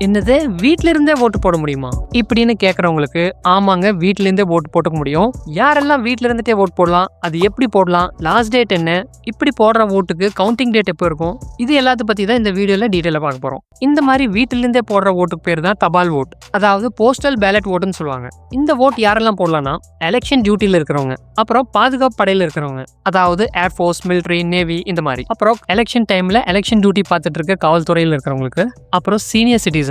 என்னது வீட்ல இருந்தே ஓட்டு போட முடியுமா இப்படின்னு கேட்கறவங்களுக்கு ஆமாங்க, வீட்ல இருந்தே ஓட்டு போட்டுக்க முடியும். யாரெல்லாம் வீட்ல இருந்துட்டே ஓட்டு போடலாம், அது எப்படி போடலாம், லாஸ்ட் டேட் என்ன, இப்படி போடுற ஓட்டுக்கு கவுண்டிங் டேட் எப்போ இருக்கும், இது எல்லாத்த பத்தி தான் இந்த வீடியோல டீடைலா பார்க்க போறோம். இந்த மாதிரி வீட்டில இருந்தே போடுற ஓட்டுக்கு பேர் தான் தபால் ஓட், அதாவது போஸ்டல் பேலட் ஓட்டுன்னு சொல்லுவாங்க. இந்த ஓட் யாரெல்லாம் போடலாம்னா எலெக்ஷன் டியூட்டில இருக்கிறவங்க, அப்புறம் பாதுகாப்பு படையில இருக்கிறவங்க, அதாவது ஏர்ஃபோர்ஸ், மிலிட்ரி, நேவி இந்த மாதிரி, அப்புறம் எலெக்ஷன் டைம்ல எலெக்ஷன் டியூட்டி பார்த்துட்டு இருக்க காவல்துறையில் இருக்கிறவங்களுக்கு, அப்புறம் சீனியர் சிட்டிசன்ஸ்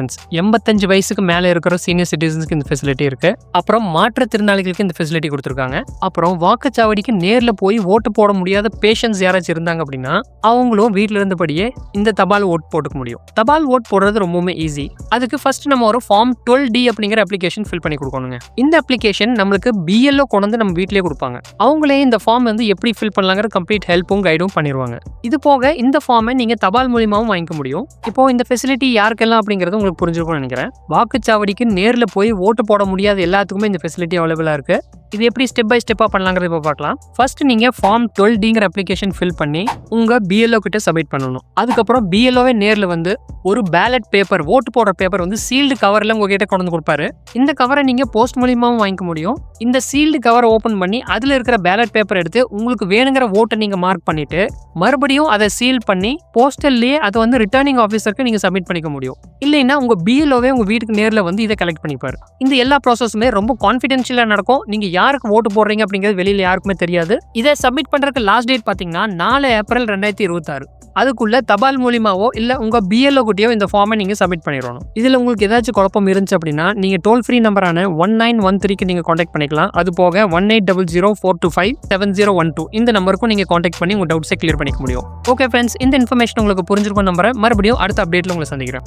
85 வயசுக்கு மேல இருக்கிற சீனியர் சிட்டிசன்ஸ்க்கு இந்த ஃபெசிலிட்டி இருக்கு. அப்புறம் மாற்றுத்திறனாளிகளுக்கு இந்த ஃபெசிலிட்டி கொடுத்துருக்காங்க. அப்புறம் வாக்குச்சாவடிக்கு நேர்ல போய் ஓட்டு போட முடியாத பேஷன்ஸ் யாராச்சும் இருந்தாங்க அப்படின்னா அவங்களும் வீட்டில இருந்தபடியே இந்த தபால் ஓட் போட்டுக்க முடியும். தபால் ஓட் போடுறது ரொம்பவுமே ஈஸி. அதுக்கு ஃபர்ஸ்ட் நம்ம ஒரு ஃபார்ம் 12D அப்படிங்கிற அப்ளிகேஷன் ஃபில் பண்ணி கொடுக்கணுங்க. இந்த அப்ளிகேஷன் நம்மளுக்கு BLO கொண்டு வந்து நம்ம வீட்டிலேயே கொடுப்பாங்க. அவங்களே இந்த ஃபார்ம் வந்து எப்படி ஃபில் பண்ணலாங்கிற கம்ப்ளீட் ஹெல்ப்பும் கைடும் பண்ணிடுவாங்க. இது போக இந்த ஃபார்மை நீங்க தபால் மூலியமாவும் வாங்கிக்க முடியும். இப்போ இந்த ஃபெசிலிட்டி யாருக்கெல்லாம் அப்படிங்கிறது உங்களுக்கு புரிஞ்சிருக்கும்னு நினைக்கிறேன். வாக்குச்சாவடிக்கு நேர்ல போய் ஓட்டு போட முடியாத எல்லாத்துக்குமே இந்த ஃபெசிலிட்டி அவைலபிளா இருக்கு. இது எப்படி ஸ்டெப் பை ஸ்டெப்பா பண்ணலாங்கிறத இப்போ பார்க்கலாம். ஃபர்ஸ்ட் நீங்க ஃபார்ம் 12Dங்கிற அப்ளிகேஷன் ஃபில் பண்ணி உங்க BLO கிட்ட சப்மிட் பண்ணணும். அதுக்கப்புறம் BLOவே நேர்ல வந்து ஒரு பேலட் பேப்பர், ஓட்டு போடுற பேப்பர் வந்து சீல்டு கவர்ல உங்ககிட்ட கொண்டு வந்து கொடுப்பாரு. இந்த கவரை நீங்க போஸ்ட் மூலியமாவும் வாங்கிக்க முடியும். இந்த சீல்டு கவரை ஓபன் பண்ணி அதுல இருக்கிற பேலட் பேப்பர் எடுத்து உங்களுக்கு வேணுங்கிற ஓட்டை நீங்க மார்க் பண்ணிட்டு மறுபடியும் அதை சீல் பண்ணி போஸ்டல்லேயே அதை வந்து ரிட்டர்னிங் ஆஃபீஸருக்கு நீங்க சப்மிட் பண்ணிக்க முடியும். இல்லைன்னா உங்க BLOவே உங்க வீட்டுக்கு நேர்ல வந்து இதை கலெக்ட் பண்ணிப்பாரு. இந்த எல்லா ப்ராசஸுமே ரொம்ப கான்ஃபிடென்ஷியலா நடக்கும். நீங்க யாருக்கு ஓட்டு போடுறீங்க அப்படிங்கிறது வெளியில யாருக்குமே தெரியாது. இதை சப்மிட் பண்றதுக்கு லாஸ்ட் டேட் பாத்தீங்கன்னா 4 ஏப்ரல் 2026. அதுக்குள்ள தபால் மூலியமாவோ இல்ல உங்க BLO கிட்டயோ இந்த ஃபார்மை நீங்க சப்மிட் பண்ணிடணும். இதுல உங்களுக்கு ஏதாச்சும் குழப்பம் இருந்துச்சு அப்படின்னா நீங்க டோல் ஃப்ரீ நம்பரான 1913க்கு நீங்க கான்டாக்ட் பண்ணிக்கலாம். அது போக 1800-425-7012 இந்த நம்பருக்கும் நீங்க கான்டாக்ட் பண்ணி உங்க டவுட்ஸை கிளியர் பண்ணிக்க முடியும். ஓகே ஃப்ரெண்ட்ஸ், இந்த இன்ஃபர்மேஷன் உங்களுக்கு புரிஞ்சிருக்கும் நம்புறேன். மறுபடியும் அடுத்த அப்டேட்ல உங்களை சந்திக்கிறேன்.